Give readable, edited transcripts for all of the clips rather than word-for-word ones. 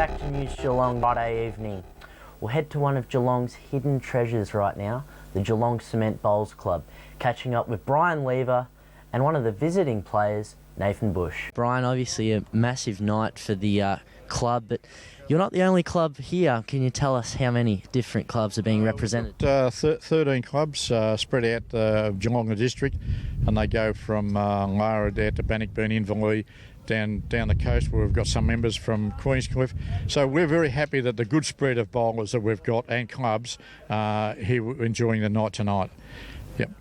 back to News Geelong Friday evening. We'll head to one of Geelong's hidden treasures right now, the Geelong Cement Bowls Club, catching up with Brian Lever and one of the visiting players, Nathan Bush. Brian, obviously a massive night for the club, but you're not the only club here. Can you tell us how many different clubs are being represented? 13 clubs spread out Geelong district, and they go from Lara down to Bannockburn, Inverleigh, down the coast where we've got some members from Queenscliff. So we're very happy that the good spread of bowlers that we've got and clubs here enjoying the night tonight. Yep.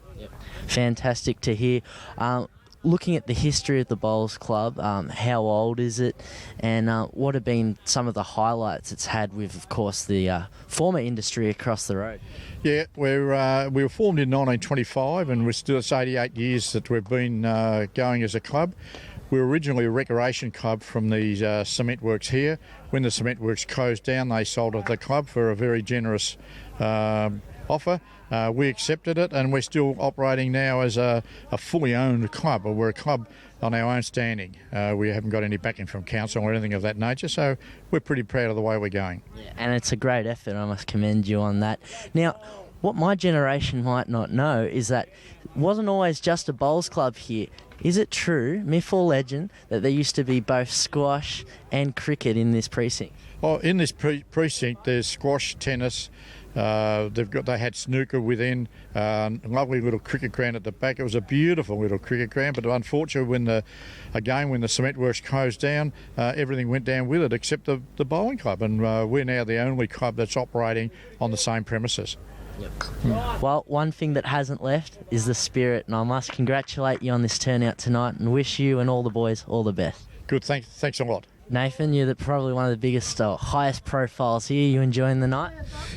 Fantastic to hear. Looking at the history of the Bowls Club, how old is it, and what have been some of the highlights it's had with, of course, the former industry across the road? Yeah, we were formed in 1925, and it's 88 years that we've been going as a club. We were originally a recreation club from the cement works here. When the cement works closed down, they sold the club for a very generous offer. We accepted it, and we're still operating now as a fully owned club. We're a club on our own standing. We haven't got any backing from council or anything of that nature, so we're pretty proud of the way we're going. Yeah, and it's a great effort. I must commend you on that. Now, what my generation might not know is that it wasn't always just a bowls club here. Is it true, myth or legend, that there used to be both squash and cricket in this precinct? Oh, in this precinct, there's squash, tennis. They had snooker within, lovely little cricket ground at the back. It was a beautiful little cricket ground, but unfortunately when the cement works closed down, everything went down with it except the bowling club, and we're now the only club that's operating on the same premises. Yep. Well, one thing that hasn't left is the spirit, and I must congratulate you on this turnout tonight and wish you and all the boys all the best. Good, thanks a lot. Nathan, you're probably one of the biggest, highest profiles here. You enjoying the night?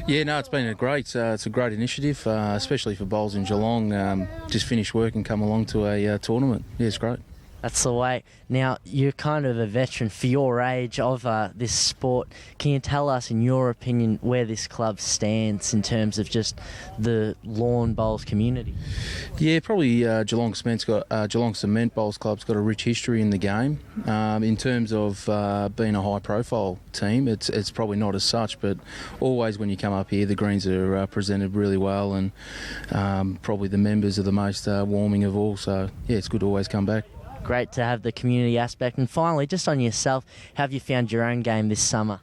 Yeah, no, it's been it's a great initiative, especially for bowls in Geelong. Just finished work and come along to a tournament. Yeah, it's great. That's the way. Now, you're kind of a veteran for your age of this sport. Can you tell us, in your opinion, where this club stands in terms of just the lawn bowls community? Yeah, probably Geelong Cement Bowls Club's got a rich history in the game. In terms of being a high-profile team, it's probably not as such, but always when you come up here, the greens are presented really well, and probably the members are the most warming of all. So, yeah, it's good to always come back. Great to have the community aspect. And finally, just on yourself, how have you found your own game this summer?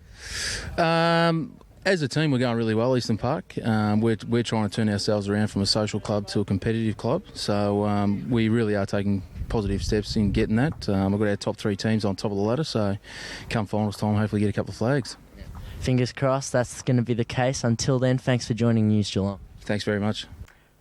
As a team, we're going really well, Eastern Park. We're trying to turn ourselves around from a social club to a competitive club. So we really are taking positive steps in getting that. We've got our top 3 teams on top of the ladder, so come finals time, hopefully get a couple of flags. Fingers crossed that's going to be the case. Until then, thanks for joining News Geelong. Thanks very much.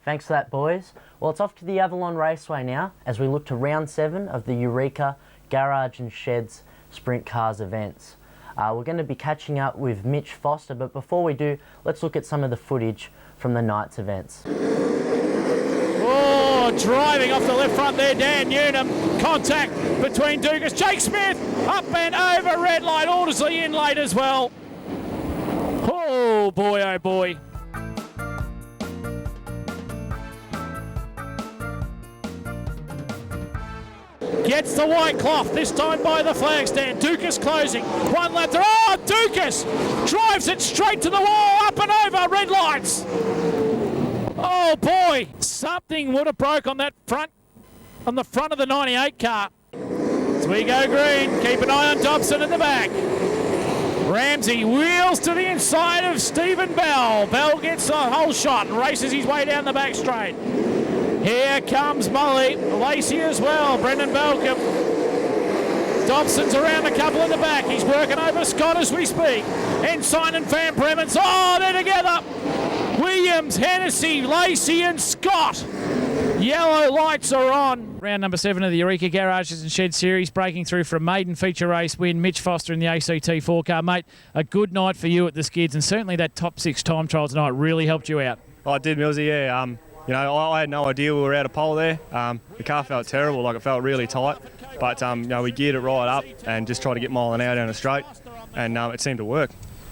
Thanks for that, boys. Well, it's off to the Avalon Raceway now as we look to round 7 of the Eureka Garage and Sheds Sprint Cars events. We're going to be catching up with Mitch Foster, but before we do, let's look at some of the footage from the night's events. Oh, driving off the left front there, Dan Newnham. Contact between Dugas. Jake Smith up and over, red light, Aldersley in late as well. Oh boy, oh boy. Gets the white cloth, this time by the flag stand. Dukas closing. One lap there. Oh, Dukas drives it straight to the wall, up and over, red lights. Oh boy, something would have broke on that front, on the front of the 98 car. As we go green, keep an eye on Dobson in the back. Ramsey wheels to the inside of Stephen Bell. Bell gets the whole shot and races his way down the back straight. Here comes Molly, Lacey as well, Brendan Belcom. Dobson's around a couple in the back. He's working over Scott as we speak. Ensign and Van Bremens, oh, they're together. Williams, Hennessy, Lacey and Scott. Yellow lights are on. Round number 7 of the Eureka Garages and Shed Series, breaking through for a maiden feature race win. Mitch Foster in the ACT 4 car. Mate, a good night for you at the skids, and certainly that top 6 time trial tonight really helped you out. Oh, it did, Millsy, yeah. You know, I had no idea we were out of pole there. The car felt terrible, like it felt really tight. But, you know, we geared it right up and just tried to get mile an hour down the straight, and it seemed to work.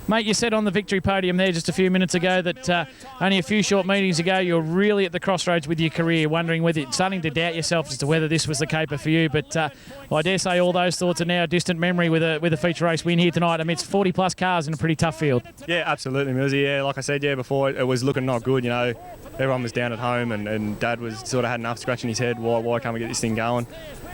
Mate, you said on the victory podium there just a few minutes ago that only a few short meetings ago you were really at the crossroads with your career, wondering whether you're starting to doubt yourself as to whether this was the caper for you. But I dare say all those thoughts are now a distant memory with a feature race win here tonight amidst 40-plus cars in a pretty tough field. Yeah, absolutely, Millsy. Yeah, like I said, before it was looking not good. Everyone was down at home, and Dad was sort of had enough scratching his head. Why can't we get this thing going?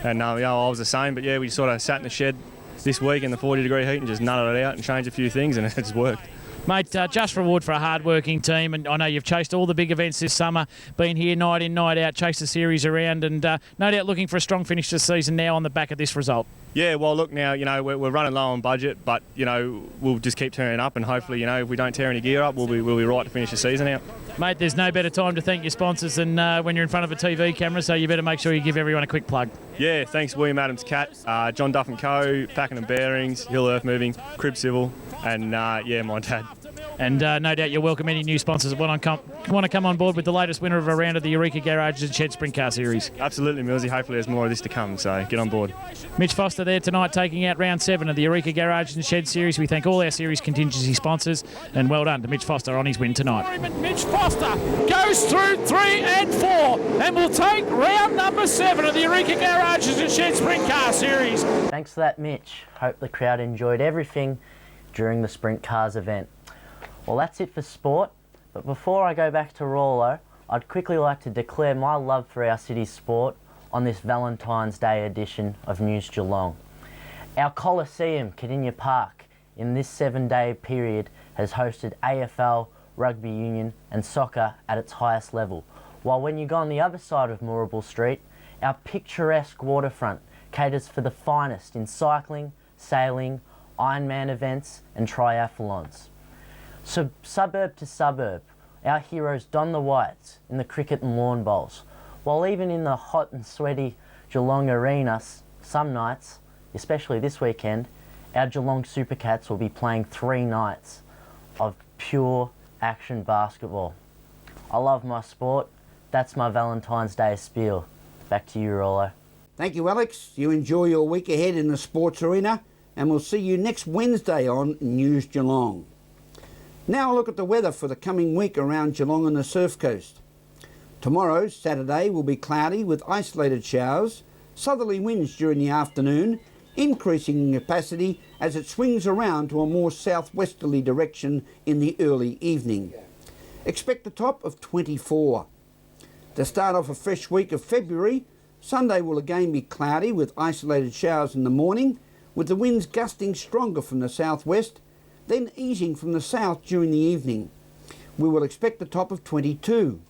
And I was the same. But we sort of sat in the shed this week in the 40-degree heat and just nutted it out and changed a few things, and it's worked. Mate, just reward for a hard-working team, and I know you've chased all the big events this summer, been here night in, night out, chased the series around, and no doubt looking for a strong finish this season now on the back of this result. Yeah, well, look, now, we're running low on budget, but, we'll just keep turning up, and hopefully, if we don't tear any gear up, we'll be right to finish the season out. Mate, there's no better time to thank your sponsors than when you're in front of a TV camera, so you better make sure you give everyone a quick plug. Yeah, thanks William Adams Cat, John Duff & Co, Packing and Bearings, Hill Earth Moving, Crib Civil, and, my dad. And no doubt you'll welcome any new sponsors that want to come on board with the latest winner of a round of the Eureka Garages and Shed Sprint Car Series. Absolutely, Millsy. Hopefully there's more of this to come, so get on board. Mitch Foster there tonight taking out round 7 of the Eureka Garage and Shed Series. We thank all our series contingency sponsors, and well done to Mitch Foster on his win tonight. Mitch Foster goes through 3 and 4 and will take round number 7 of the Eureka Garages and Shed Sprint Car Series. Thanks for that, Mitch. Hope the crowd enjoyed everything during the Sprint Cars event. Well, that's it for sport, but before I go back to Rollo, I'd quickly like to declare my love for our city's sport on this Valentine's Day edition of News Geelong. Our Coliseum, Cardinia Park, in this 7-day period has hosted AFL, rugby union and soccer at its highest level, while when you go on the other side of Moorabool Street, our picturesque waterfront caters for the finest in cycling, sailing, Ironman events and triathlons. So suburb to suburb, our heroes don the whites in the cricket and lawn bowls, while even in the hot and sweaty Geelong arena, some nights, especially this weekend, our Geelong Supercats will be playing 3 nights of pure action basketball. I love my sport. That's my Valentine's Day spiel. Back to you, Rollo. Thank you, Alex. You enjoy your week ahead in the sports arena, and we'll see you next Wednesday on News Geelong. Now a look at the weather for the coming week around Geelong and the Surf Coast. Tomorrow, Saturday, will be cloudy with isolated showers, southerly winds during the afternoon, increasing in capacity as it swings around to a more southwesterly direction in the early evening. Expect a top of 24. To start off a fresh week of February, Sunday will again be cloudy with isolated showers in the morning, with the winds gusting stronger from the southwest, then easing from the south during the evening. We will expect a top of 22.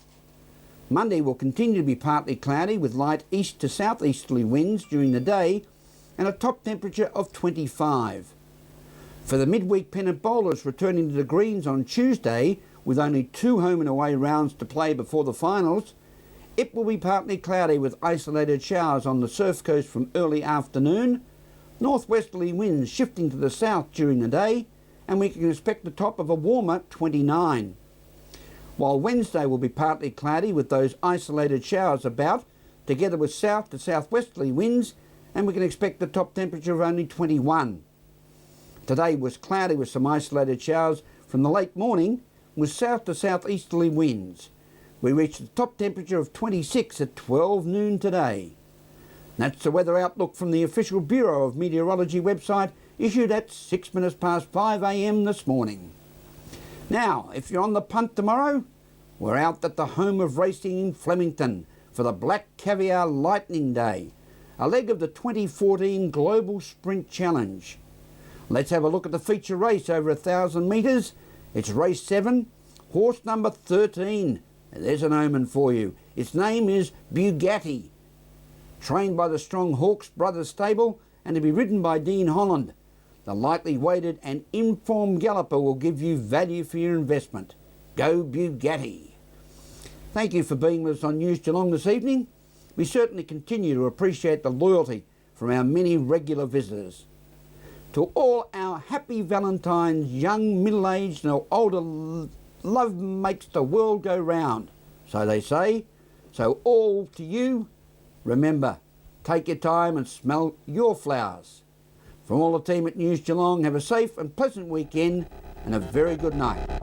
Monday will continue to be partly cloudy with light east to southeasterly winds during the day and a top temperature of 25. For the midweek pennant bowlers returning to the greens on Tuesday with only 2 home and away rounds to play before the finals, it will be partly cloudy with isolated showers on the Surf Coast from early afternoon, northwesterly winds shifting to the south during the day, and we can expect a top of a warmer 29. While Wednesday will be partly cloudy with those isolated showers about, together with south to southwesterly winds, and we can expect a top temperature of only 21. Today was cloudy with some isolated showers from the late morning with south to southeasterly winds. We reached a top temperature of 26 at 12 noon today. That's the weather outlook from the official Bureau of Meteorology website, issued at 5 a.m. this morning. Now, if you're on the punt tomorrow, we're out at the home of racing in Flemington for the Black Caviar Lightning Day, a leg of the 2014 Global Sprint Challenge. Let's have a look at the feature race over 1,000 metres. It's race 7, horse number 13. There's an omen for you. Its name is Bugatti. Trained by the strong Hawkes Brothers stable and to be ridden by Dean Holland. The lightly weighted and informed galloper will give you value for your investment. Go Bugatti. Thank you for being with us on News Geelong this evening. We certainly continue to appreciate the loyalty from our many regular visitors. To all our happy Valentines, young, middle-aged and older, love makes the world go round, so they say. So all to you, remember, take your time and smell your flowers. From all the team at News Geelong, have a safe and pleasant weekend and a very good night.